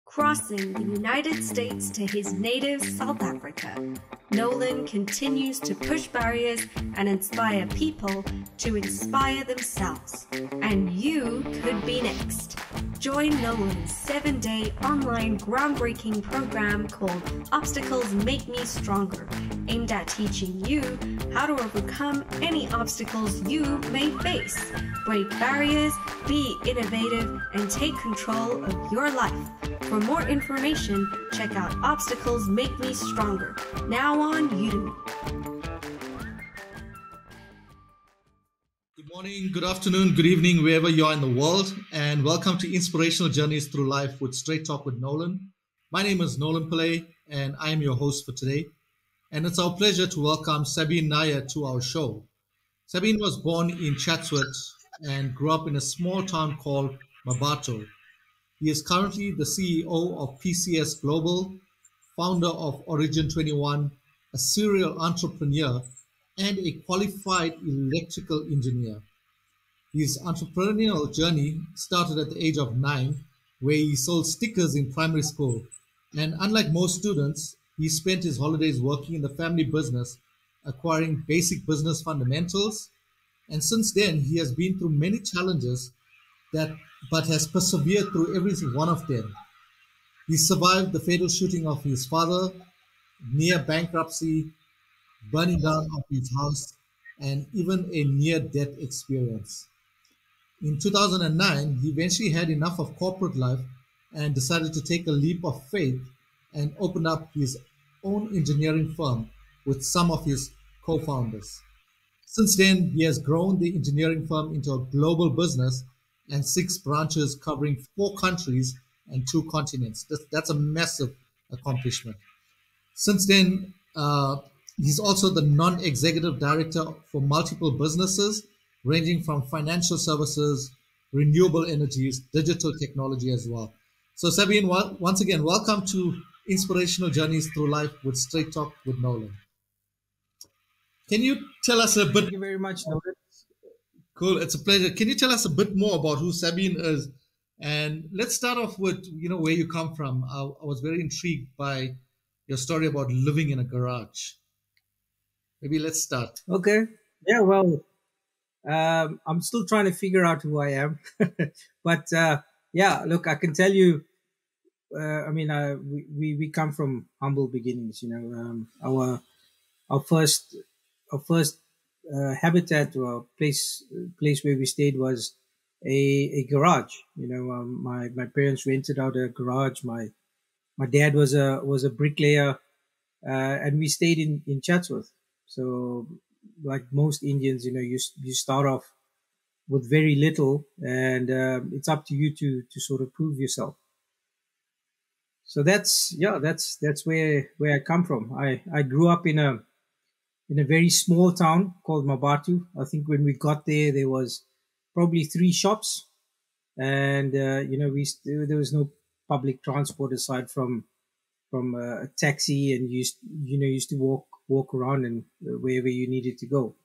Crossing the United States to his native South Africa, Nolan continues to push barriers and inspire people to inspire themselves. And you could be next. Join Nolan's 7-day online groundbreaking program called Obstacles Make Me Stronger, aimed at teaching you how to overcome any obstacles you may face, break barriers, be innovative, and take control of your life. For more information, check out Obstacles Make Me Stronger, now on Udemy. Good morning, good afternoon, good evening, wherever you are in the world, and welcome to Inspirational Journeys Through Life with Straight Talk with Nolan. My name is Nolan Pillay, and I am your host for today. And it's our pleasure to welcome Sabin Nair to our show. Sabin was born in Chatsworth and grew up in a small town called Mmabatho. He is currently the CEO of PCS Global, founder of Origin 21, a serial entrepreneur, and a qualified electrical engineer. His entrepreneurial journey started at the age of 9, where he sold stickers in primary school. And unlike most students, he spent his holidays working in the family business, acquiring basic business fundamentals. And since then, he has been through many challenges but has persevered through every one of them. He survived the fatal shooting of his father, near bankruptcy, burning down of his house, and even a near-death experience. In 2009, he eventually had enough of corporate life and decided to take a leap of faith and open up his own engineering firm with some of his co-founders. Since then, he has grown the engineering firm into a global business and 6 branches covering 4 countries and 2 continents. That's a massive accomplishment. Since then, he's also the non-executive director for multiple businesses, ranging from financial services, renewable energies, digital technology as well. So Sabin, once again, welcome to Inspirational Journeys Through Life with Straight Talk with Nolan. Can you tell us a bit? Thank you very much, Nolan. Cool, it's a pleasure. Can you tell us a bit more about who Sabin is? And let's start off with, where you come from. I was very intrigued by your story about living in a garage. Maybe let's start. Okay. Yeah, well, I'm still trying to figure out who I am. But yeah, look, I can tell you, we come from humble beginnings, our first habitat or place where we stayed was a garage. My parents rented out a garage. My dad was a bricklayer, and we stayed in Chatsworth. So, like most Indians, you start off with very little, and it's up to you to sort of prove yourself. So that's where I come from. I grew up in a very small town called Mmabatho. I think when we got there was probably 3 shops, and there was no public transport aside from a taxi, and used to walk around and wherever you needed to go.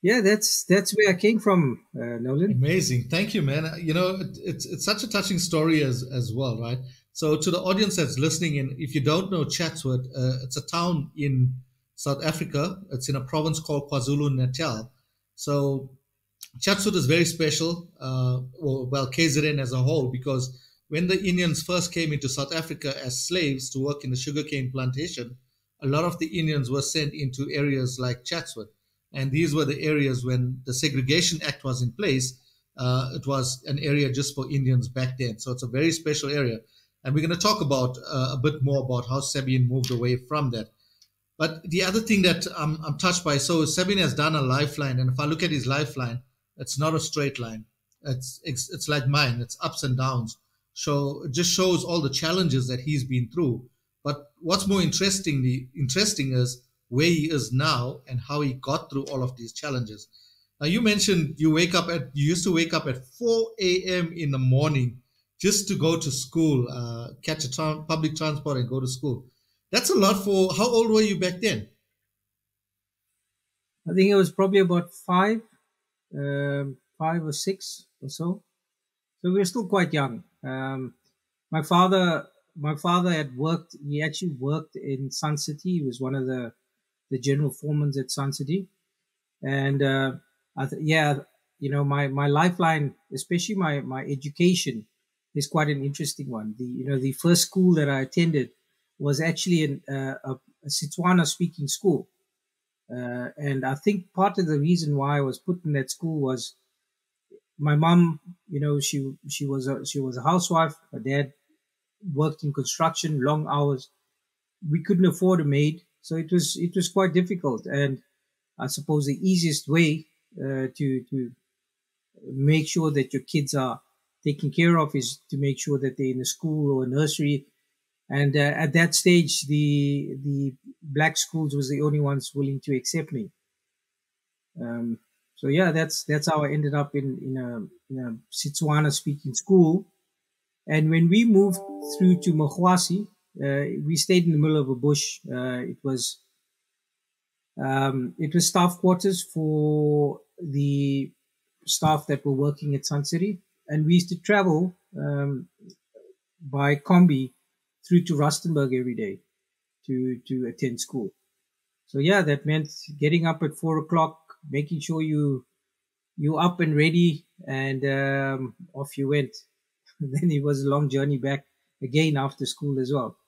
Yeah, that's where I came from, Nolan. Amazing, thank you, man. It's such a touching story as well, right? So to the audience that's listening in, if you don't know Chatsworth, it's a town in South Africa. It's in a province called KwaZulu-Natal. So Chatsworth is very special, KZN as a whole, because when the Indians first came into South Africa as slaves to work in the sugarcane plantation, a lot of the Indians were sent into areas like Chatsworth. And these were the areas when the Segregation Act was in place. It was an area just for Indians back then. So it's a very special area. And we're going to talk about a bit more about how Sabin moved away from that. But the other thing that I'm touched by, so Sabin has done a lifeline. And if I look at his lifeline, it's not a straight line. It's like mine. It's ups and downs. So it just shows all the challenges that he's been through. But what's more interesting is where he is now and how he got through all of these challenges. Now, you mentioned you used to wake up at 4 a.m. in the morning just to go to school, catch a public transport and go to school. That's a lot for, how old were you back then? I think it was probably about 5 or 6 or so. So we were still quite young. my father had worked. He actually worked in Sun City. He was one of the general foremen at Sun City, and yeah, my lifeline, especially my education, is quite an interesting one. The first school that I attended was actually a Setswana speaking school, and I think part of the reason why I was put in that school was my mom. She was a housewife. My dad worked in construction, long hours. We couldn't afford a maid, so it was quite difficult. And I suppose the easiest way to make sure that your kids are taken care of is to make sure that they're in a school or a nursery. And at that stage, the black schools was the only ones willing to accept me. Um, so yeah, that's how I ended up in a Setswana speaking school. And when we moved through to Mahuasi, we stayed in the middle of a bush. It was staff quarters for the staff that were working at Sun City, and we used to travel by combi through to Rustenburg every day to attend school. So yeah, that meant getting up at 4 o'clock, making sure you up and ready, and off you went. Then it was a long journey back again after school as well.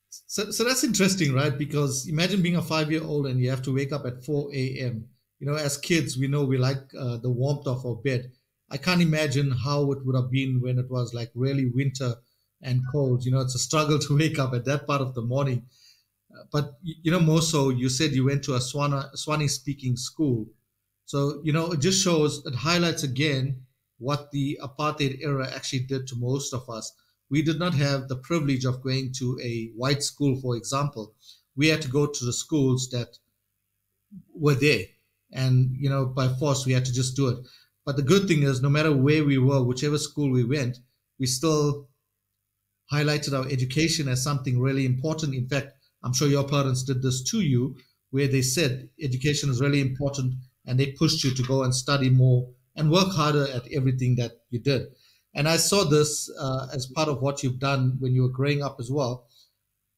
So that's interesting, right? Because imagine being a 5-year-old and you have to wake up at 4 a.m. As kids, we know we like the warmth of our bed. I can't imagine how it would have been when it was like really winter and cold. It's a struggle to wake up at that part of the morning. But, more so, you said you went to a Swani speaking school. So, it just shows, it highlights again what the apartheid era actually did to most of us. We did not have the privilege of going to a white school, for example. We had to go to the schools that were there. And, by force, we had to just do it. But the good thing is, no matter where we were, whichever school we went, we still highlighted our education as something really important. In fact, I'm sure your parents did this to you, where they said education is really important and they pushed you to go and study more and work harder at everything that you did. And I saw this as part of what you've done when you were growing up as well.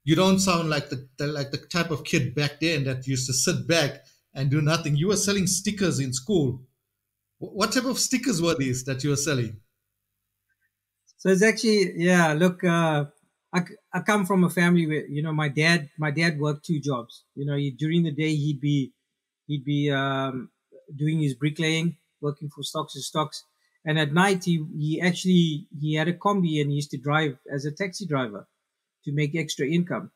You don't sound like the type of kid back then that used to sit back and do nothing. You were selling stickers in school. What type of stickers were these that you were selling? So it's actually, yeah, look, I come from a family where, my dad worked two jobs. During the day, he'd be doing his bricklaying, working for Stocks and Stocks. And at night, he had a combi and he used to drive as a taxi driver to make extra income.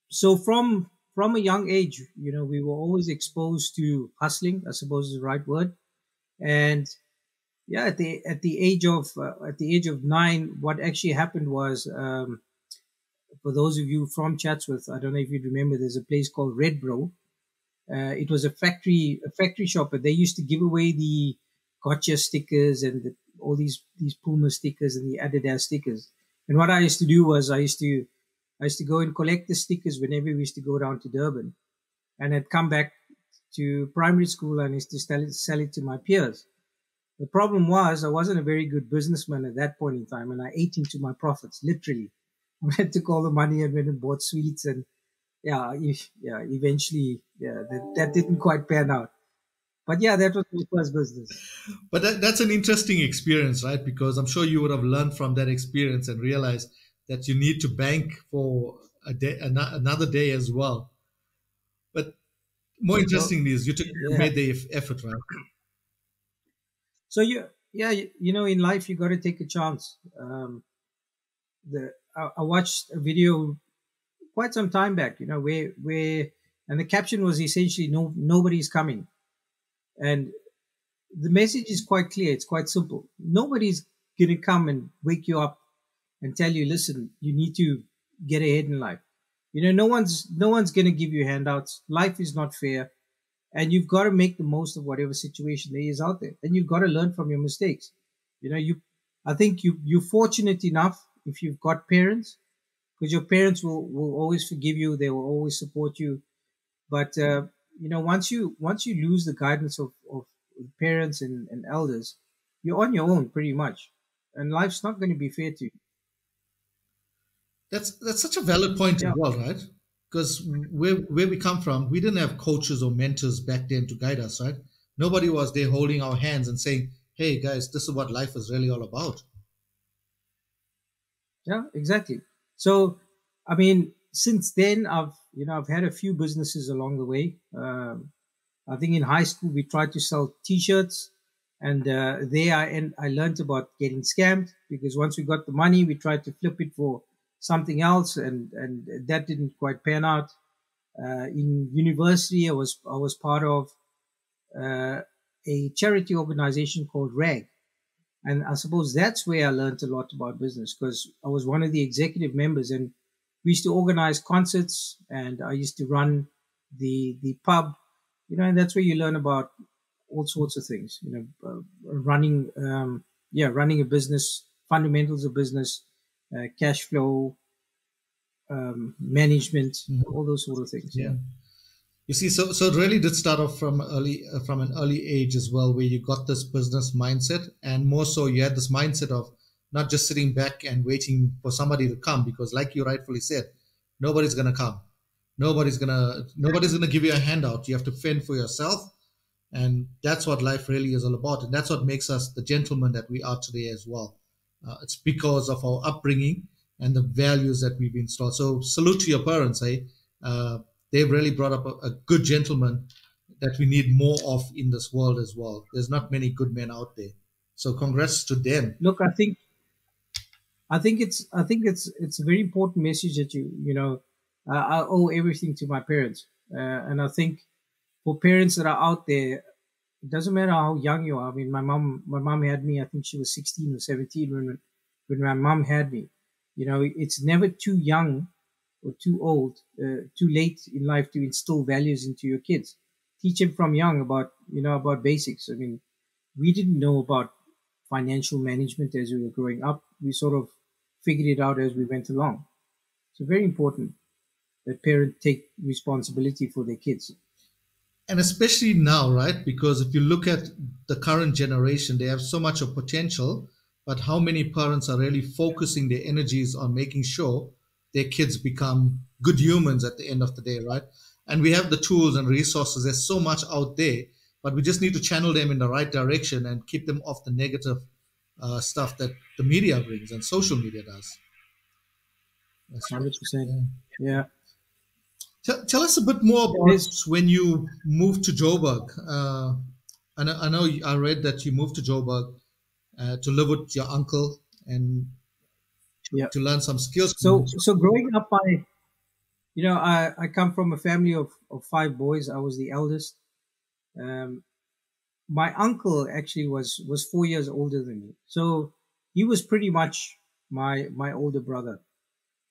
So from a young age, we were always exposed to hustling, I suppose is the right word. And yeah, at the age of 9, what actually happened was, for those of you from Chatsworth, I don't know if you remember, there's a place called Red Bro. It was a factory shop, but they used to give away the gotcha stickers and all these Puma stickers and the Adidas stickers. And what I used to do was I used to go and collect the stickers whenever we used to go down to Durban, and I'd come back to primary school and I used to sell it to my peers. The problem was I wasn't a very good businessman at that point in time, and I ate into my profits, literally. I took all the money and went and bought sweets, and eventually, that didn't quite pan out. But yeah, that was my first business. But that's an interesting experience, right? Because I'm sure you would have learned from that experience and realized that you need to bank for a day, another day as well. But more interestingly is you made the effort, right? So in life you got to take a chance. I watched a video quite some time back, where and the caption was essentially nobody's coming, and the message is quite clear. It's quite simple. Nobody's gonna come and wake you up and tell you, listen, you need to get ahead in life. No one's gonna give you handouts. Life is not fair. And you've got to make the most of whatever situation there is out there. And you've got to learn from your mistakes. I think you're fortunate enough if you've got parents, because your parents will always forgive you. They will always support you. But, once you lose the guidance of parents and elders, you're on your own pretty much. and life's not going to be fair to you. That's such a valid point as Yeah, well, right? Because where we come from, we didn't have coaches or mentors back then to guide us, right? Nobody was there holding our hands and saying, "Hey guys, this is what life is really all about." yeah, exactly. So, I mean, since then, I've had a few businesses along the way. I think in high school we tried to sell T-shirts, and there I learned about getting scammed, because once we got the money, we tried to flip it for something else, and that didn't quite pan out. In university, I was part of uh, a charity organization called RAG, and I suppose that's where I learned a lot about business, because I was one of the executive members, and we used to organize concerts, and I used to run the pub, and that's where you learn about all sorts of things, running a business, fundamentals of business, cash flow, management, Mhm. all those sort of things. Yeah. Yeah. You see, so it really did start off from an early age as well, where you got this business mindset, and more so, you had this mindset of not just sitting back and waiting for somebody to come, because, like you rightfully said, nobody's gonna come, nobody's gonna give you a handout. You have to fend for yourself, and that's what life really is all about, and that's what makes us the gentlemen that we are today as well. It's because of our upbringing and the values that we've installed. So salute to your parents, eh? uh, they've really brought up a good gentleman that we need more of in this world as well. There's not many good men out there, so congrats to them. Look, I think it's a very important message that I owe everything to my parents, and I think for parents that are out there, it doesn't matter how young you are. I mean, my mom had me. I think she was 16 or 17 when my mom had me. It's never too young or too old, too late in life to instill values into your kids. Teach them from young about basics. I mean, we didn't know about financial management as we were growing up. We sort of figured it out as we went along. So very important that parents take responsibility for their kids. And especially now, right? Because if you look at the current generation, they have so much of potential, but how many parents are really focusing their energies on making sure their kids become good humans at the end of the day, right? And we have the tools and resources. There's so much out there, but we just need to channel them in the right direction and keep them off the negative stuff that the media brings and social media does. That's right. 100%. Yeah. Yeah. Tell us a bit more about There's, when you moved to Joburg. I know I read that you moved to Joburg to live with your uncle and yeah. to learn some skills from him. So growing up, I come from a family of five boys. I was the eldest. Um, my uncle actually was 4 years older than me, so he was pretty much my older brother.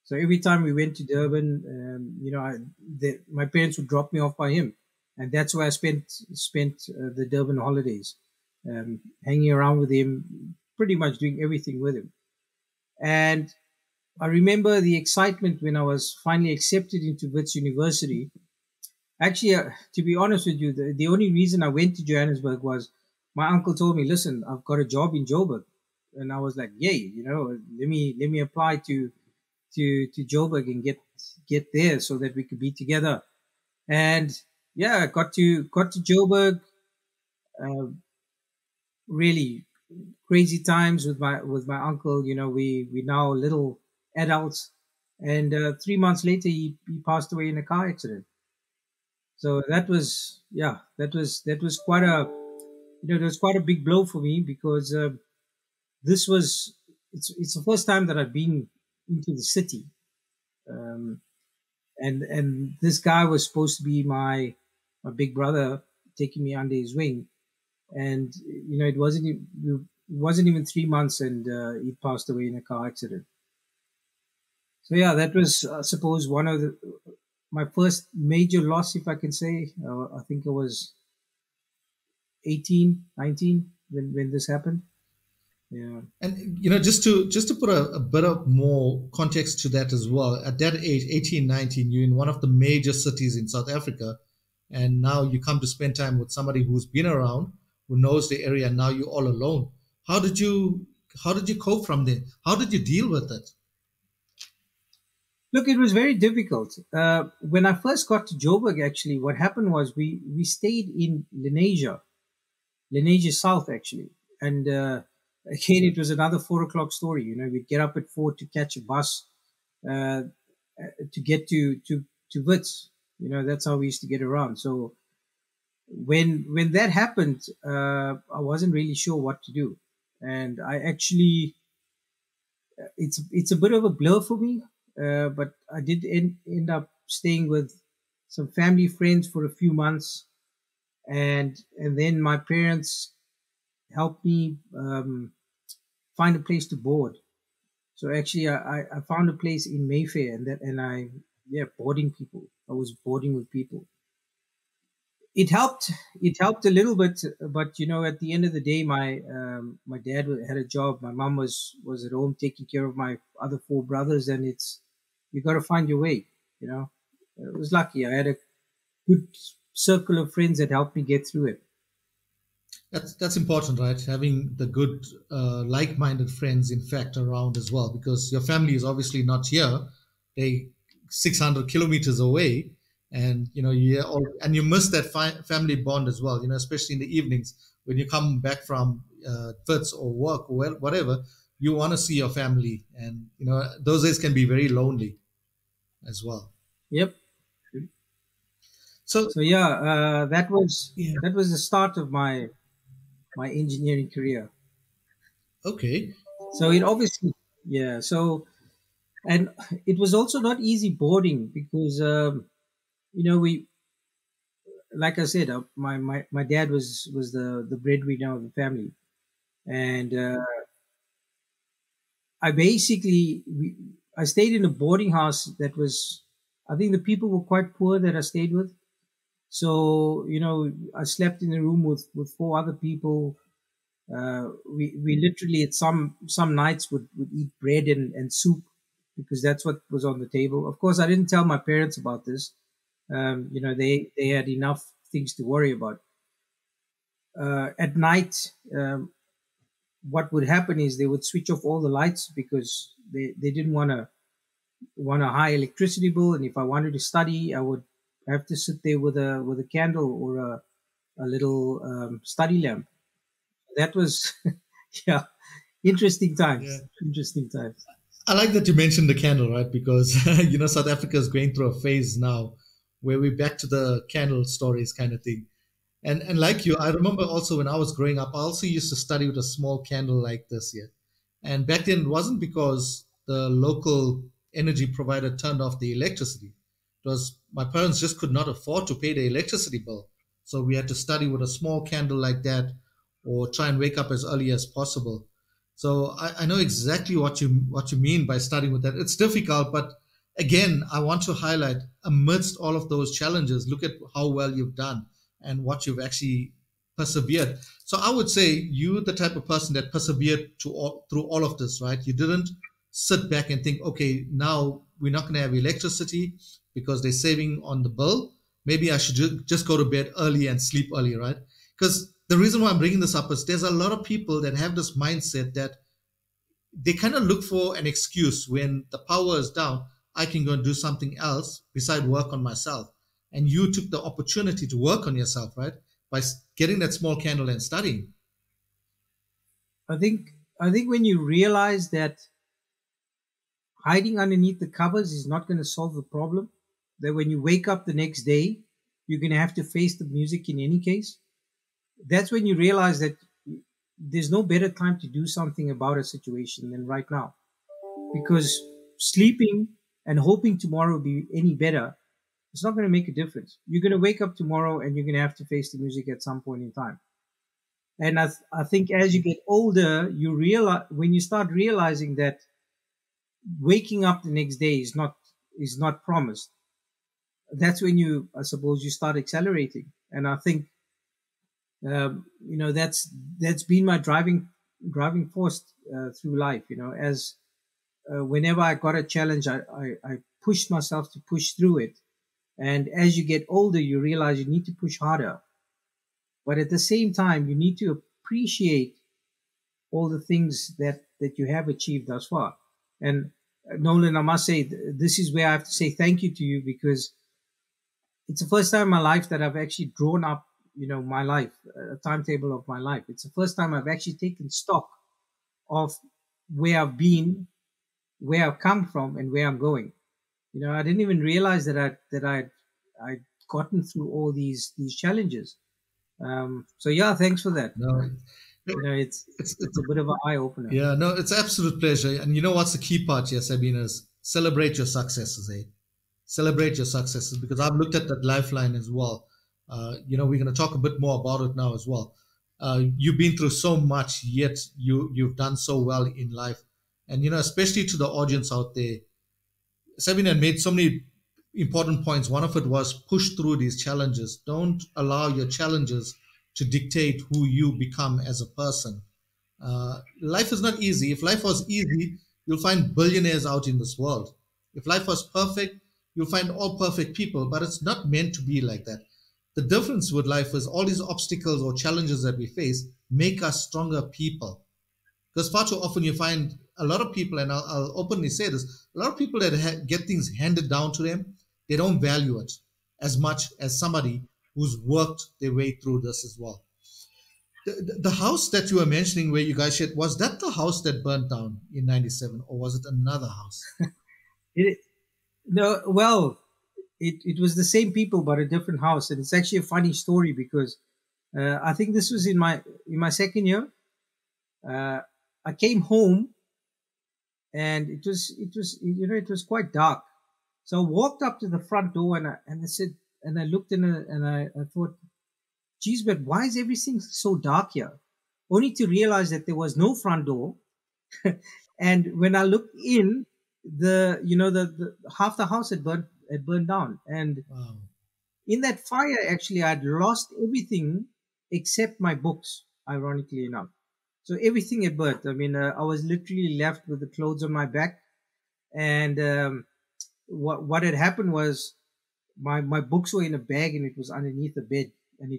So every time we went to Durban, my parents would drop me off by him, and that's where I spent the Durban holidays, hanging around with him, pretty much doing everything with him. And I remember the excitement when I was finally accepted into Wits University. Actually, to be honest with you, the only reason I went to Johannesburg was my uncle told me, "Listen, I've got a job in Joburg," and I was like, "Yay! Let me apply to Joburg and get there so that we could be together." And yeah, got to Joburg. Uh, really crazy times with my uncle. We now little adults, and 3 months later he passed away in a car accident. So that was quite a that was quite a big blow for me, because this was it's the first time that I've been into the city. Um, and this guy was supposed to be my big brother, taking me under his wing, and it wasn't even 3 months, and he passed away in a car accident. So yeah, that was, I suppose, one of my first major loss, if I can say. I think I was 18, 19 when this happened. Yeah. And just to put a bit of more context to that as well, at that age, 18, 19, you're in one of the major cities in South Africa, and now you come to spend time with somebody who's been around, who knows the area, and now you're all alone. How did you how did you cope from there? How did you deal with it? Look, it was very difficult. When I first got to Joburg, actually, what happened was we stayed in Lenasia South, actually. And again, it was another 4 o'clock story. You know, we'd get up at 4 to catch a bus uh, to get to Wits. You know, that's how we used to get around. So when that happened, I wasn't really sure what to do. And I actually, it's a bit of a blur for me. But I did end up staying with some family friends for a few months, and then my parents helped me find a place to board. So actually, I found a place in Mayfair, boarding people. I was boarding with people. It helped. It helped a little bit, but you know, at the end of the day, my dad had a job. My mom was at home taking care of my other four brothers, and you got to find your way. You know, I was lucky. I had a good circle of friends that helped me get through it. That's important, right? Having the good, like-minded friends, in fact, around as well, because your family is obviously not here; they 600 kilometers away, and you know and you miss that family bond as well. You know, especially in the evenings when you come back from Wits or work or whatever, you want to see your family, and you know those days can be very lonely as well. Yep. So So yeah, yeah, that was the start of my engineering career. okay, So it obviously, yeah. So, and it was also not easy boarding because, you know, like I said, my dad was the breadwinner of the family. And I stayed in a boarding house that was, I think the people were quite poor that I stayed with. So, you know, I slept in a room with four other people. We literally at some nights would eat bread and soup because that's what was on the table. Of course, I didn't tell my parents about this. You know, they had enough things to worry about. At night, what would happen is they would switch off all the lights because they didn't want a high electricity bill. And if I wanted to study, I would have to sit there with a candle or a little study lamp. That was, yeah, interesting yeah. times. Interesting times. I like that you mentioned the candle, right? Because you know South Africa is going through a phase now where we're back to the candle stories kind of thing. And like you, I remember also when I was growing up, I also used to study with a small candle like this here. And back then, it wasn't because the local energy provider turned off the electricity. It was my parents just could not afford to pay the electricity bill. So we had to study with a small candle like that or try and wake up as early as possible. So I know exactly what you mean by studying with that. It's difficult, but again, I want to highlight amidst all of those challenges, look at how well you've done and what you've actually persevered. So I would say you're the type of person that persevered through all of this, right? You didn't sit back and think, okay, now we're not going to have electricity because they're saving on the bill. Maybe I should just go to bed early and sleep early, right? Because the reason why I'm bringing this up is there's a lot of people that have this mindset that they kind of look for an excuse when the power is down. I can go and do something else beside work on myself. And you took the opportunity to work on yourself, right? By getting that small candle and studying. I think when you realize that hiding underneath the covers is not going to solve the problem, that when you wake up the next day, you're going to have to face the music in any case. That's when you realize that there's no better time to do something about a situation than right now. Because sleeping and hoping tomorrow will be any better, it's not going to make a difference. You're going to wake up tomorrow and you're going to have to face the music at some point in time. And I think as you get older, you realize when you start realizing that waking up the next day is not promised. That's when I suppose you start accelerating. And I think you know that's been my driving force through life. You know, as whenever I got a challenge, I pushed myself to push through it. And as you get older, you realize you need to push harder. But at the same time, you need to appreciate all the things that you have achieved thus far. And Nolan, I must say, this is where I have to say thank you to you, because it's the first time in my life that I've actually drawn up, my life, a timetable of my life. It's the first time I've actually taken stock of where I've been, where I've come from, and where I'm going. I didn't even realize that I'd gotten through all these challenges. So yeah, thanks for that. No, It's a bit of an eye opener. Yeah, no, it's absolute pleasure. And you know what's the key part here, Sabin, is celebrate your successes, eh? Celebrate your successes, because I've looked at that lifeline as well. We're going to talk a bit more about it now as well. You've been through so much, yet you've done so well in life. And, especially to the audience out there, Sabin had made so many important points. One of it was push through these challenges. Don't allow your challenges to dictate who you become as a person. Life is not easy. If life was easy, you'll find billionaires out in this world. If life was perfect, you'll find all perfect people, but it's not meant to be like that. The difference with life is all these obstacles or challenges that we face make us stronger people. Because far too often you find a lot of people, and I'll openly say this, a lot of people that get things handed down to them, they don't value it as much as somebody who's worked their way through this as well. The house that you were mentioning where you guys shared, was that the house that burnt down in 97, or was it another house? No, well, it was the same people, but a different house. And it's actually a funny story, because I think this was in my second year. I came home, and it was quite dark. So I walked up to the front door, and I said, and I looked in, and I thought, geez, but why is everything so dark here? Only to realize that there was no front door. And when I looked in, the half the house had burned down. And Wow. in that fire, actually, I'd lost everything except my books, ironically enough. So everything had burnt. I mean, I was literally left with the clothes on my back. And what had happened was my books were in a bag, and it was underneath the bed. And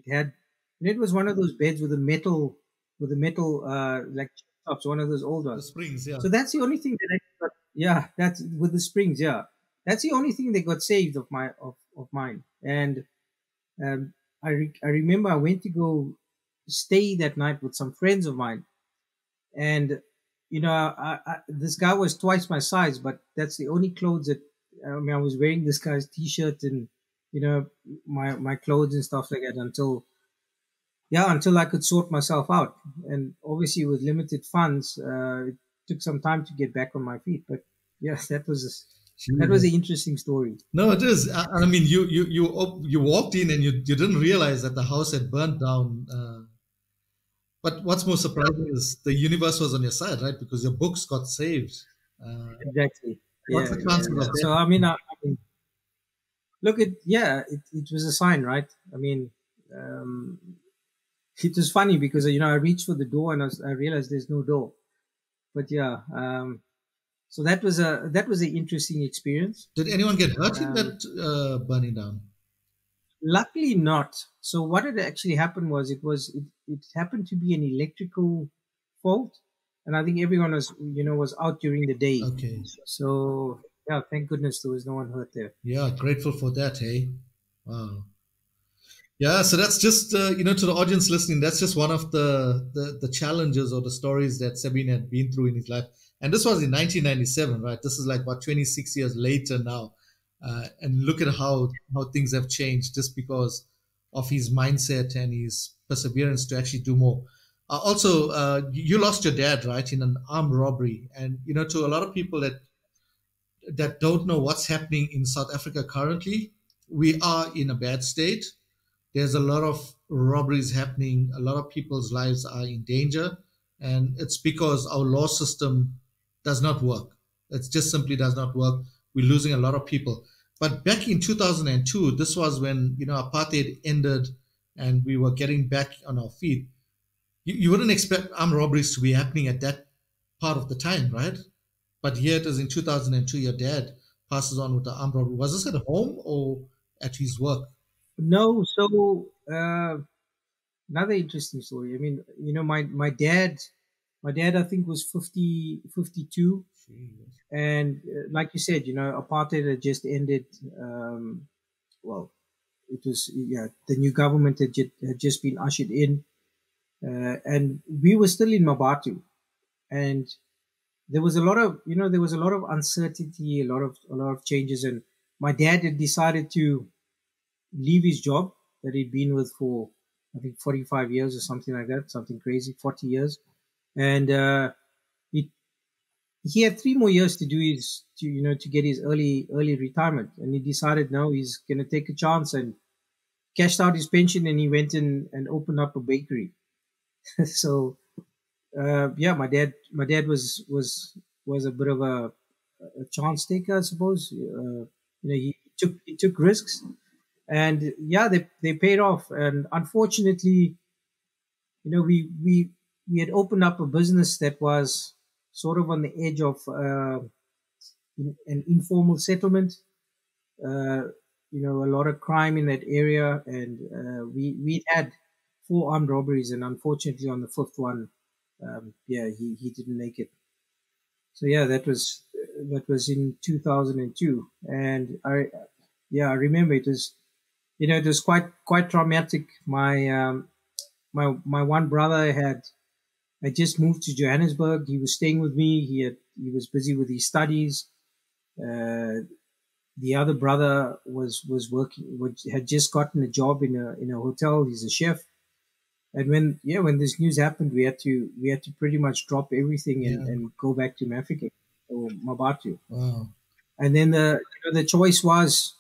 it was one of those beds with a metal like tops, one of those old ones. The springs, yeah. So that's the only thing that I got. Yeah, that's with the springs. Yeah, that's the only thing that got saved of mine. And I remember I went to go stay that night with some friends of mine, and this guy was twice my size, but that's the only clothes that I was wearing this guy's t-shirt and my clothes and stuff like that until I could sort myself out. And obviously with limited funds, it took some time to get back on my feet. But yeah, that was an interesting story. No, it is. I mean, you walked in and you didn't realize that the house had burnt down. But what's more surprising is the universe was on your side, right? Because your books got saved. Exactly. What's the chances of that? So I mean, look, it was a sign, right? I mean, it was funny because I reached for the door and I realized there's no door. But yeah, so that was an interesting experience. Did anyone get hurt in that burning down? Luckily not. So what had actually happened was it happened to be an electrical fault, and I think everyone was out during the day. Okay. So yeah, thank goodness there was no one hurt there. Yeah, grateful for that, hey? Wow. Yeah, so that's just to the audience listening, that's just one of the challenges or the stories that Sabin had been through in his life. And this was in 1997, right? This is like 26 years later now. And look at how things have changed just because of his mindset and his perseverance to actually do more. Also, you lost your dad, right, in an armed robbery. And, to a lot of people that don't know what's happening in South Africa currently, we are in a bad state. There's a lot of robberies happening. A lot of people's lives are in danger. And it's because our law system does not work. It just simply does not work. We're losing a lot of people. But back in 2002, this was when, apartheid ended and we were getting back on our feet. You wouldn't expect armed robberies to be happening at that part of the time, right? But here it is in 2002, your dad passes on with the armed robbery. Was this at home or at his work? No. So another interesting story. I mean, my dad My dad, I think, was 50, 52. And like you said, apartheid had just ended. Well, it was, the new government had just been ushered in. And we were still in Mmabatho. And there was a lot of, uncertainty, a lot of changes. And my dad had decided to leave his job that he'd been with for, I think, 45 years or something like that, something crazy, 40 years. And he had 3 more years to do to get his early retirement. And he decided, no, he's going to take a chance, and cashed out his pension, and he went in and opened up a bakery. So, my dad was a bit of a chance taker, I suppose. He took risks, and they paid off. And unfortunately, we had opened up a business that was sort of on the edge of an informal settlement. A lot of crime in that area, and we had 4 armed robberies, and unfortunately on the 5th one, he didn't make it. So that was in 2002, and I remember it was, it was quite traumatic. My one brother had just moved to Johannesburg. He was staying with me. He was busy with his studies. The other brother was working, had just gotten a job in a hotel. He's a chef. And when this news happened, we had to pretty much drop everything and go back to Mafeking or Mmabatho. Wow. And then the choice was,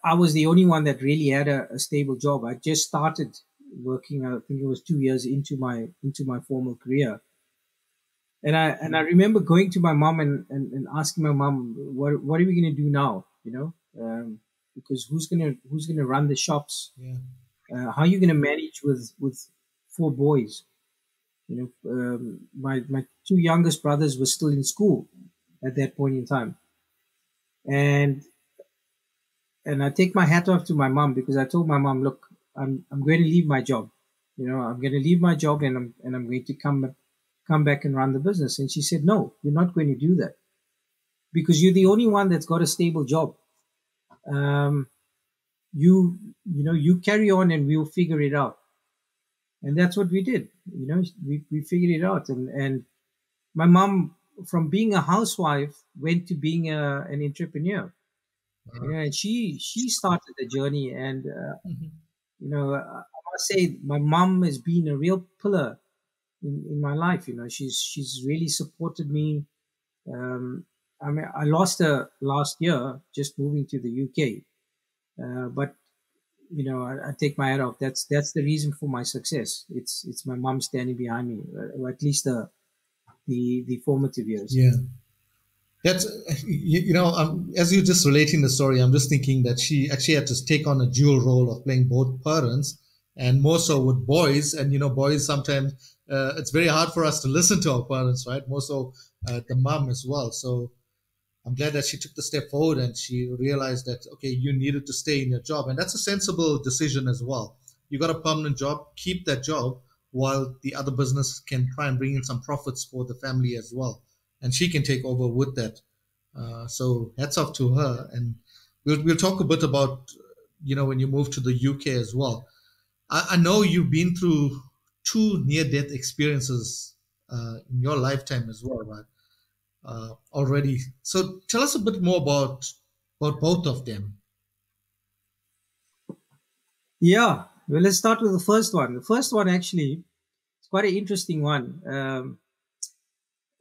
I was the only one that really had a stable job. I just started working. I think it was 2 years into my formal career. And I remember going to my mom and asking my mom, what are we going to do now? Because who's gonna run the shops? Yeah. How are you going to manage with 4 boys? My 2 youngest brothers were still in school at that point in time. And I take my hat off to my mom, because I told my mom, look, I'm going to leave my job. I'm going to leave my job, and I'm going to come back and run the business. And she said, no, you're not going to do that, because you're the only one that's got a stable job. You carry on, and we'll figure it out. And that's what we did. We figured it out. And my mom, from being a housewife, went to being an entrepreneur. And she started the journey. And, I must say, my mom has been a real pillar in my life. She's really supported me. I lost her last year, just moving to the UK. But I take my hat off. That's the reason for my success. It's my mom standing behind me, or at least the formative years. Yeah. That's, as you're just relating the story, I'm just thinking that she actually had to take on a dual role of playing both parents, and more so with boys. And, boys sometimes, it's very hard for us to listen to our parents, right? More so the mom as well. So I'm glad that she took the step forward, and she realized that, okay, you needed to stay in your job. And that's a sensible decision as well. You got a permanent job, keep that job, while the other business can try and bring in some profits for the family as well. And she can take over with that. So hats off to her. And we'll talk a bit about, when you moved to the UK as well. I know you've been through 2 near-death experiences in your lifetime as well, right? Already. So tell us a bit more about both of them. Yeah. Well, let's start with the first one. The first one, actually, it's quite an interesting one.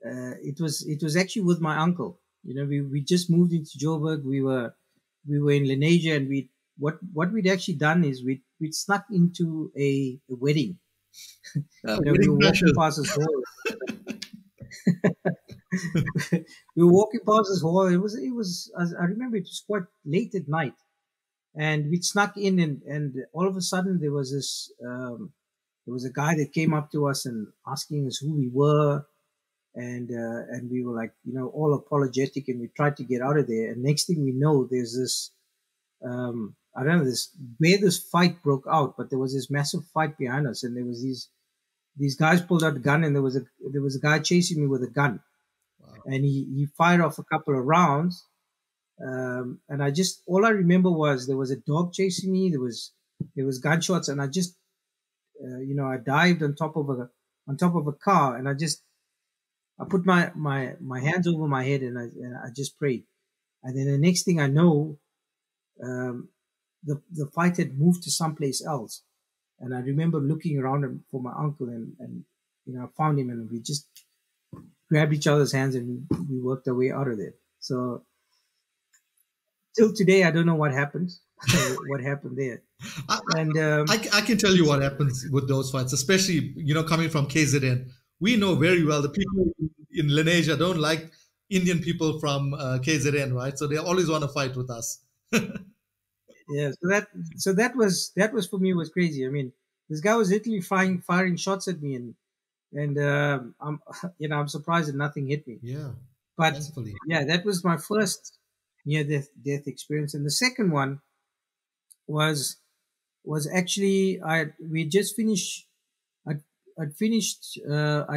It was actually with my uncle. We just moved into Joburg. We were in Lenasia, and what we'd actually done is we'd snuck into a wedding. We were walking past this hall. We were walking past this hall. It was. I remember it was quite late at night, and we'd snuck in, and all of a sudden there was this. There was a guy that came up to us and asking us who we were. And we were like, all apologetic, and we tried to get out of there. And next thing we know, there's this, I don't know where this fight broke out, but there was this massive fight behind us, and there was these these guys pulled out a gun, and there was a guy chasing me with a gun. Wow. And he fired off a couple of rounds. And all I remember was there was a dog chasing me. There was gunshots, and I just, I dived on top of a car, and I put my hands over my head, and I just prayed. And then the next thing I know, the fight had moved to someplace else. And I remember looking around for my uncle, and I found him, and we just grabbed each other's hands, and we worked our way out of there. So till today, I don't know what happened. What happened there? I can tell you what happens with those fights, especially coming from KZN. We know very well the people in Lenasia don't like Indian people from KZN, right? So they always want to fight with us. Yeah, so that was for me was crazy. I mean, this guy was literally firing shots at me, and I'm surprised that nothing hit me. Yeah, but thankfully. Yeah, that was my first near death experience, and the second one was actually I'd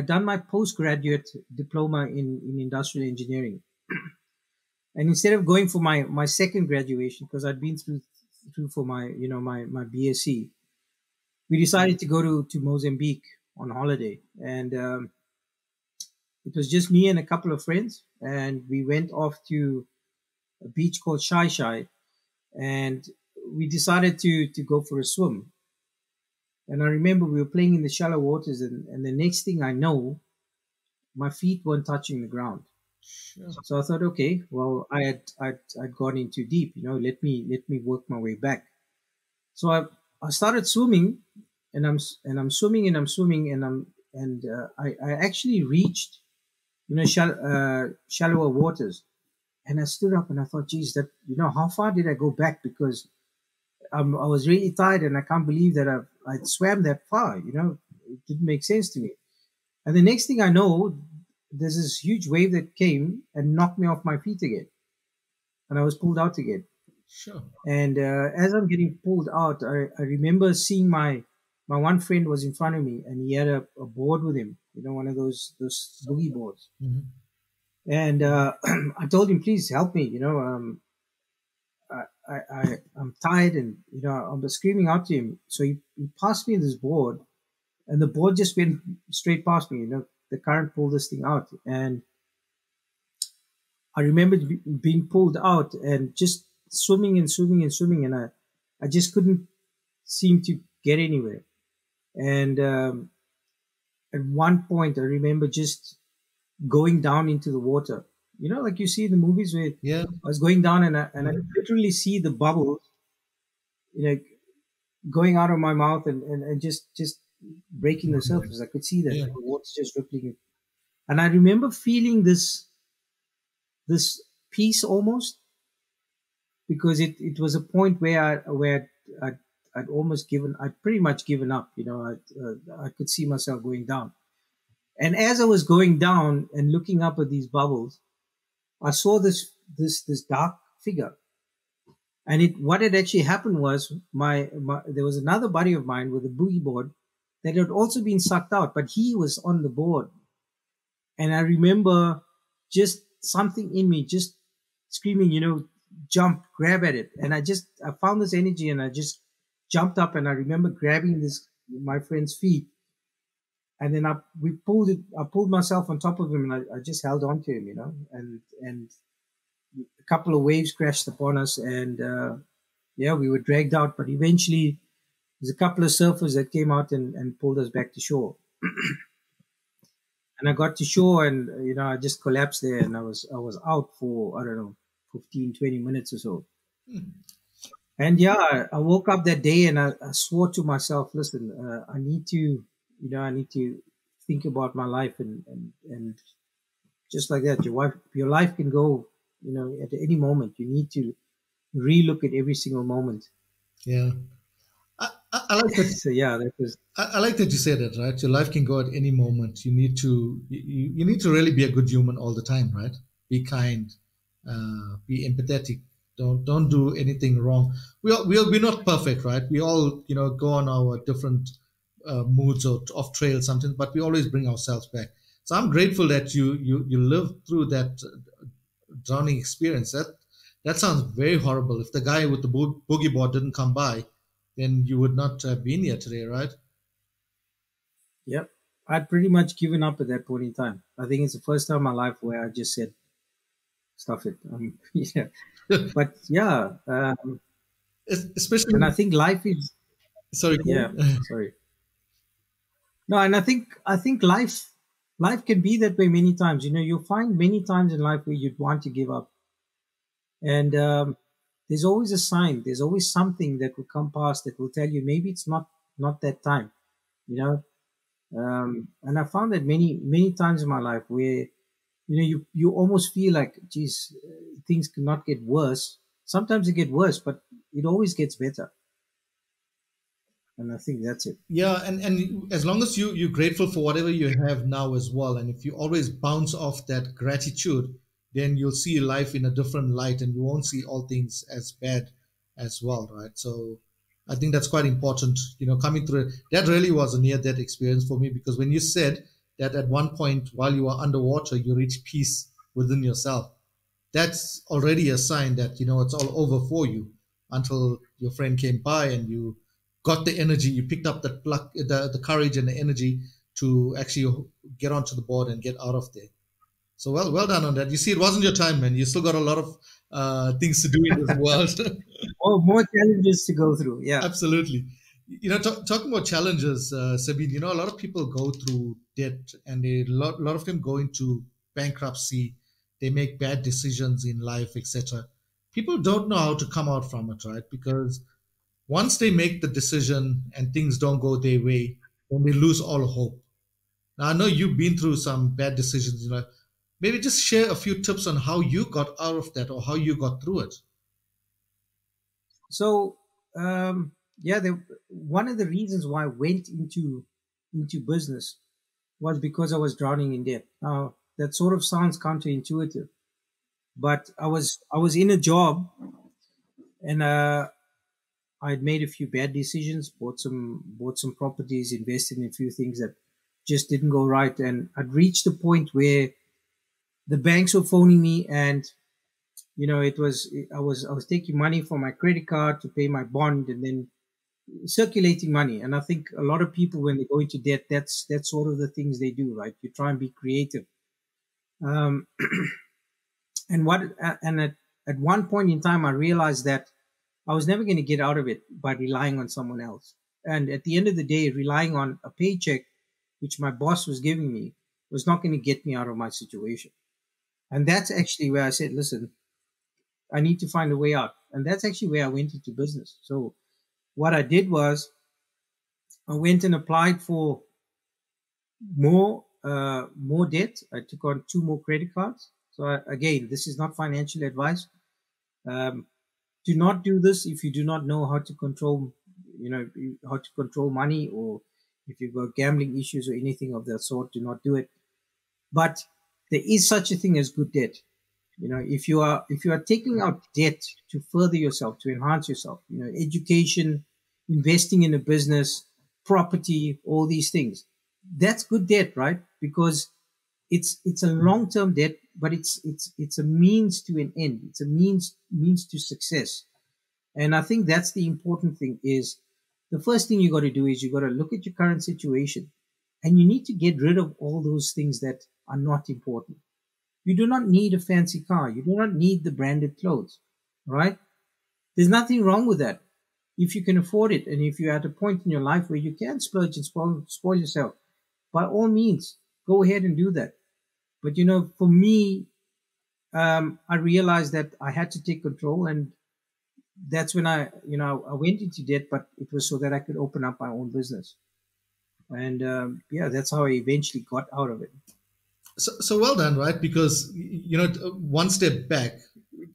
done my postgraduate diploma in industrial engineering, and instead of going for my second graduation, because I'd been through for my my BSc, we decided to go to Mozambique on holiday, and it was just me and a couple of friends, and we went off to a beach called Shai Shai, and we decided to go for a swim. And I remember we were playing in the shallow waters, and the next thing I know, my feet weren't touching the ground. Sure. So I thought, okay, well, I'd gone in too deep, let me work my way back. So I started swimming, and I'm swimming, and I actually reached, shallower waters. And I stood up and I thought, geez, that, how far did I go back? Because I was really tired, and I can't believe that I'd swam that far. It didn't make sense to me. And the next thing I know, there's this huge wave that came and knocked me off my feet again, and I was pulled out again. Sure. And as I'm getting pulled out, I remember seeing my one friend was in front of me, and he had a board with him, one of those boogie boards. Mm-hmm. And I told him, please help me, I'm tired, and I'm screaming out to him. So he passed me this board, and the board just went straight past me. The current pulled this thing out, and I remember being pulled out and just swimming, and I just couldn't seem to get anywhere. And at one point, I remember just going down into the water. Like you see in the movies where I was going down, and I literally see the bubbles, going out of my mouth and just breaking the surface. I could see that the water's just rippling. And I remember feeling this peace almost, because it was a point where I'd almost I'd pretty much given up. I could see myself going down. And as I was going down and looking up at these bubbles, I saw this dark figure. And what had actually happened was there was another buddy of mine with a boogie board that had also been sucked out, but he was on the board. And I remember just something in me just screaming, jump, grab at it. And I found this energy, and I just jumped up, and I remember grabbing my friend's feet. And then I pulled myself on top of him, and I just held on to him, and a couple of waves crashed upon us, and we were dragged out. But eventually there's a couple of surfers that came out and pulled us back to shore. And I got to shore, and I just collapsed there, and I was out for, I don't know, 15, 20 minutes or so. And I woke up that day, and I swore to myself, listen, I need to think about my life, and just like that, your life can go, at any moment. You need to relook at every single moment. Yeah. I like that. So that was. I like that you say that, right? Your life can go at any moment. You need to really be a good human all the time, right? Be kind, be empathetic. Don't do anything wrong. We're not perfect, right? We all go on our different moods or off trail sometimes, but we always bring ourselves back. So I'm grateful that you lived through that drowning experience. That sounds very horrible. If the guy with the boogie board didn't come by, then you would not have been here today, right? Yep. I'd pretty much given up at that point in time. I think it's the first time in my life where I just said, stuff it. Yeah. But yeah, Especially, and I think life is, sorry. yeah, sorry. No, and I think life can be that way many times. You'll find many times in life where you'd want to give up. And there's always a sign. There's always something that will come past that will tell you maybe it's not that time. You know, and I found that many times in my life where you almost feel like, geez, things cannot get worse. Sometimes they get worse, but it always gets better. And I think that's it. Yeah, and as long as you're grateful for whatever you have now as well, and if you always bounce off that gratitude, then you'll see life in a different light, and you won't see all things as bad as well, right? So I think that's quite important, coming through it. That really was a near-death experience for me, because when you said that at one point while you were underwater, you reached peace within yourself, that's already a sign that, it's all over for you, until your friend came by and you got the energy, you picked up that pluck, the courage and the energy to actually get onto the board and get out of there. So well done on that. You see, it wasn't your time, man. You still got a lot of things to do in this world. Oh, more challenges to go through. Yeah. Absolutely. Talking about challenges, Sabine, a lot of people go through debt, and a lot of them go into bankruptcy. They make bad decisions in life, etc. People don't know how to come out from it, right? Because once they make the decision and things don't go their way, then they lose all hope. Now, I know you've been through some bad decisions. Maybe just share a few tips on how you got out of that, or how you got through it. So, yeah, one of the reasons why I went into business was because I was drowning in debt. Now, that sort of sounds counterintuitive, but I was in a job, and I'd made a few bad decisions, bought some properties, invested in a few things that just didn't go right, and I'd reached a point where the banks were phoning me, and I was taking money from my credit card to pay my bond, and then circulating money. And I think a lot of people, when they go into debt, that's sort of the things they do, right? You try and be creative. Um, and at one point in time, I realized that I was never going to get out of it by relying on someone else. And at the end of the day, relying on a paycheck, which my boss was giving me, was not going to get me out of my situation. And that's actually where I said, listen, I need to find a way out. And that's actually where I went into business. So what I did was I went and applied for more debt. I took on 2 more credit cards. So again, this is not financial advice. Do not do this if you do not know how to control, money, or if you've got gambling issues or anything of that sort. Do not do it. But there is such a thing as good debt. If you are taking out debt to further yourself, to enhance yourself, education, investing in a business, property, all these things, that's good debt, right? Because it's a long-term debt, but it's a means to an end. It's a means to success. And I think that's the important thing. Is the first thing you got to do is you got to look at your current situation, and you need to get rid of all those things that are not important. You do not need a fancy car. You do not need the branded clothes, right? There's nothing wrong with that. If you can afford it, and if you're at a point in your life where you can splurge and spoil yourself, by all means, go ahead and do that. But, for me, I realized that I had to take control, and that's when I went into debt, but it was so that I could open up my own business. And, that's how I eventually got out of it. So well done, right? Because, one step back,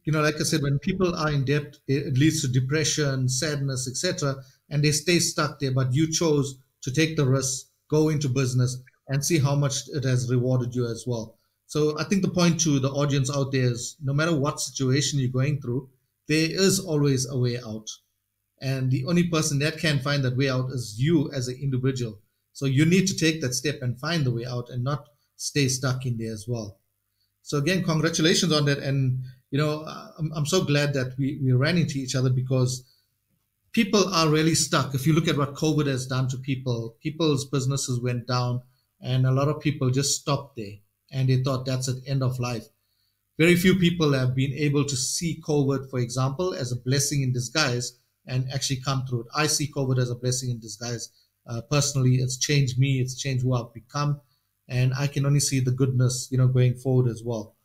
like I said, when people are in debt, it leads to depression, sadness, etc., and they stay stuck there. But you chose to take the risk, go into business, and see how much it has rewarded you as well. So I think the point to the audience out there is, no matter what situation you're going through, there is always a way out. And the only person that can find that way out is you as an individual. So you need to take that step and find the way out and not stay stuck in there as well. So again, congratulations on that. And, I'm so glad that we ran into each other, because people are really stuck. If you look at what COVID has done to people, people's businesses went down, and a lot of people just stopped there and they thought that's the end of life. Very few people have been able to see COVID, for example, as a blessing in disguise and actually come through it. I see COVID as a blessing in disguise. Personally, it's changed me. It's changed who I've become. And I can only see the goodness, going forward as well.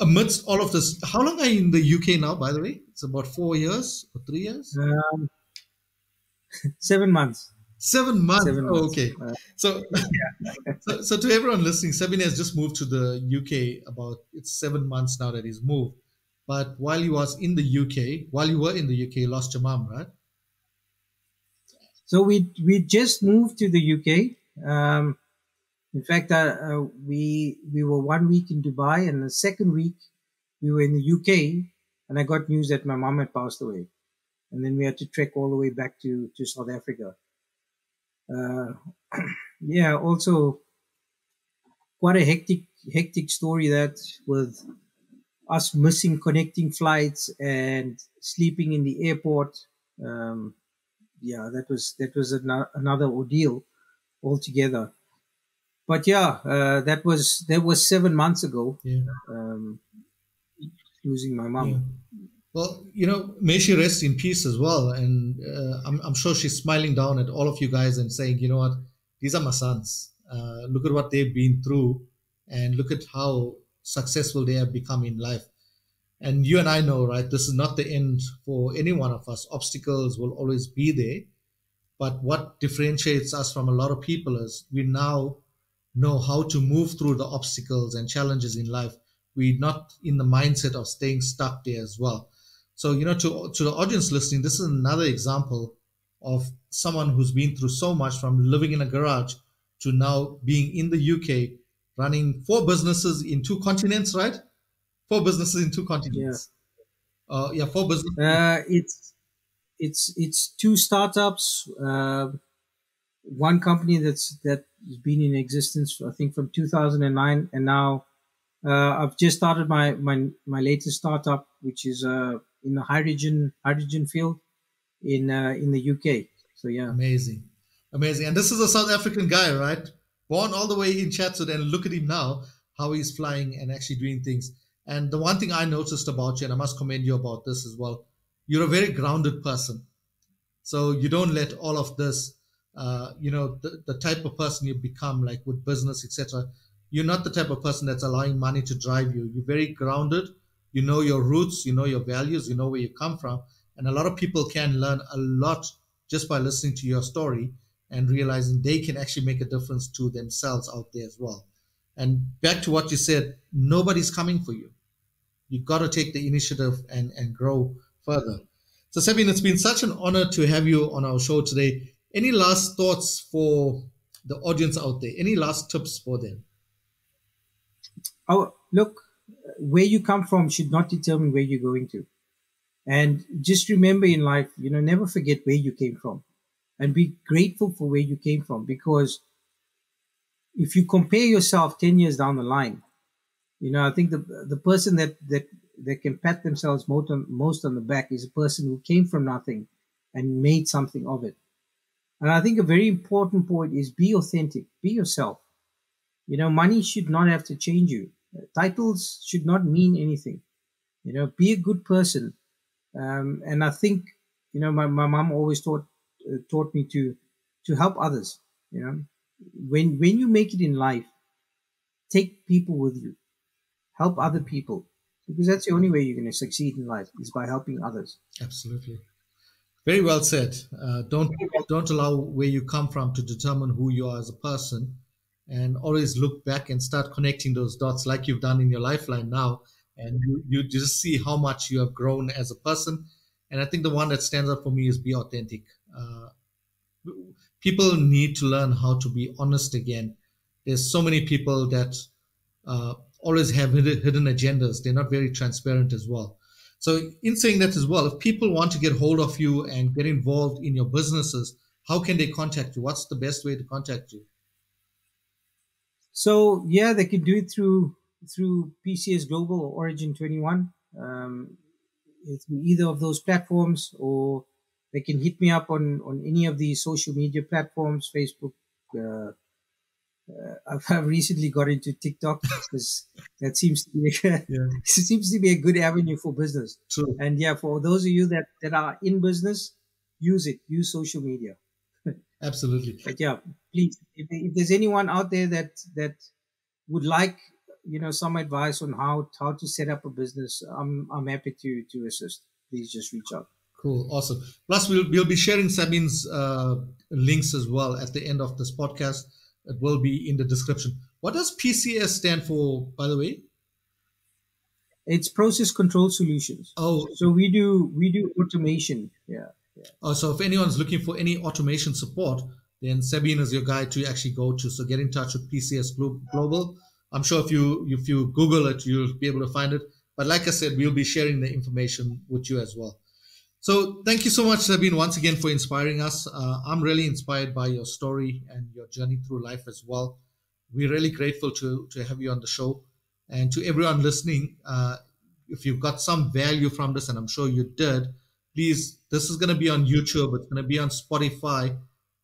Amidst all of this, how long are you in the UK now, by the way? It's about 4 years or 3 years? 7 months. 7 months. 7 months. Oh, okay. So, so to everyone listening, Sabin has just moved to the UK. It's 7 months now that he's moved. But while you were in the UK, lost your mom, right? So we just moved to the UK. In fact, we were 1 week in Dubai, and the second week we were in the UK, and I got news that my mom had passed away, and then we had to trek all the way back to South Africa. Also quite a hectic story, that with us missing connecting flights and sleeping in the airport. That was another ordeal altogether. But that was 7 months ago. Yeah. Losing my mom. Yeah. Well, may she rest in peace as well. And I'm sure she's smiling down at all of you guys and saying, you know what, these are my sons. Look at what they've been through, and look at how successful they have become in life. And you and I know, right, this is not the end for any one of us. Obstacles will always be there. But what differentiates us from a lot of people is we now know how to move through the obstacles and challenges in life. We're not in the mindset of staying stuck there as well. So, to the audience listening, this is another example of someone who's been through so much, from living in a garage to now being in the UK, running 4 businesses in 2 continents, right? 4 businesses in 2 continents. Yeah. 4 businesses. It's 2 startups, 1 company that's been in existence, I think, from 2009, and now I've just started my latest startup, which is in the hydrogen field in the UK. So yeah, amazing. And this is a South African guy, right? Born all the way in Chatsworth, and look at him now, how he's flying and actually doing things. And the one thing I noticed about you, and I must commend you about this as well, you're a very grounded person. So you don't let all of this, the type of person you become, like with business, etc. You're not the type of person that's allowing money to drive you. You're very grounded. You know your roots, you know your values, you know where you come from. And a lot of people can learn a lot just by listening to your story and realizing they can actually make a difference to themselves out there as well. And back to what you said, nobody's coming for you. You've got to take the initiative and grow further. So Sabin, it's been such an honor to have you on our show today. Any last thoughts for the audience out there? Any last tips for them? Oh, look, where you come from should not determine where you're going to. And just remember in life, never forget where you came from, and be grateful for where you came from. Because if you compare yourself 10 years down the line, I think the person that can pat themselves most on the back is a person who came from nothing and made something of it. And I think a very important point is be authentic, be yourself. Money should not have to change you. Titles should not mean anything. Be a good person. And I think, my mom always taught me to help others. When you make it in life, take people with you, help other people, because that's the only way you're going to succeed in life, is by helping others. Absolutely. Very well said. Don't allow where you come from to determine who you are as a person, and always look back and start connecting those dots like you've done in your lifeline now. And you just see how much you have grown as a person. And I think the one that stands out for me is be authentic. People need to learn how to be honest again. There's so many people that always have hidden agendas. They're not very transparent as well. So in saying that as well, if people want to get hold of you and get involved in your businesses, how can they contact you? What's the best way to contact you? So yeah, they can do it through PCS Global or Origin 21. Through either of those platforms, or they can hit me up on any of the social media platforms, Facebook. I've recently got into TikTok because that seems to be seems to be a good avenue for business. True. And yeah, for those of you that are in business, use social media. Absolutely. But yeah, please, if there's anyone out there that would like, some advice on how to set up a business, I'm happy to assist. Please just reach out. Cool, awesome. Plus, we'll be sharing Sabin's links as well at the end of this podcast. It will be in the description. What does PCS stand for, by the way? It's Process Control Solutions. Oh, so we do automation. Yeah. Oh, so if anyone's looking for any automation support, then Sabin is your guy to actually go to. So get in touch with PCS Global. I'm sure if you Google it, you'll be able to find it. But like I said, we'll be sharing the information with you as well. So thank you so much, Sabin, once again for inspiring us. I'm really inspired by your story and your journey through life as well. We're really grateful to have you on the show. And to everyone listening, if you've got some value from this, and I'm sure you did, please, this is going to be on YouTube. It's going to be on Spotify,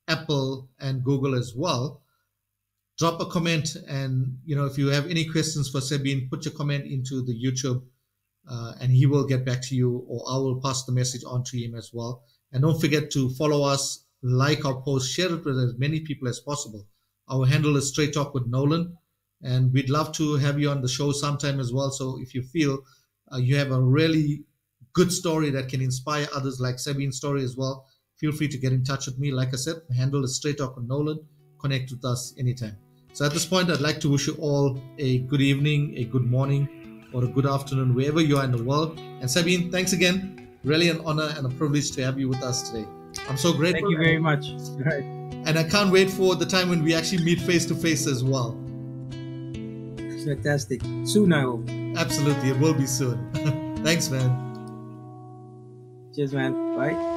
Apple, and Google as well. Drop a comment, and if you have any questions for Sabin, put your comment into the YouTube, and he will get back to you, or I will pass the message on to him as well. And don't forget to follow us, like our post, share it with as many people as possible. Our handle is Straight Talk with Nolan, and we'd love to have you on the show sometime as well. So if you feel you have a really good story that can inspire others, like Sabin's story as well, feel free to get in touch with me. Like I said, my handle is Straight Talk with Nolan. Connect with us anytime. So at this point, I'd like to wish you all a good evening, a good morning, or a good afternoon, wherever you are in the world. And Sabin, thanks again. Really an honor and a privilege to have you with us today. I'm so grateful. Thank you very much. And I can't wait for the time when we actually meet face to face as well. Fantastic. Soon, I hope. Absolutely. It will be soon. Thanks, man. Cheers, man. Bye.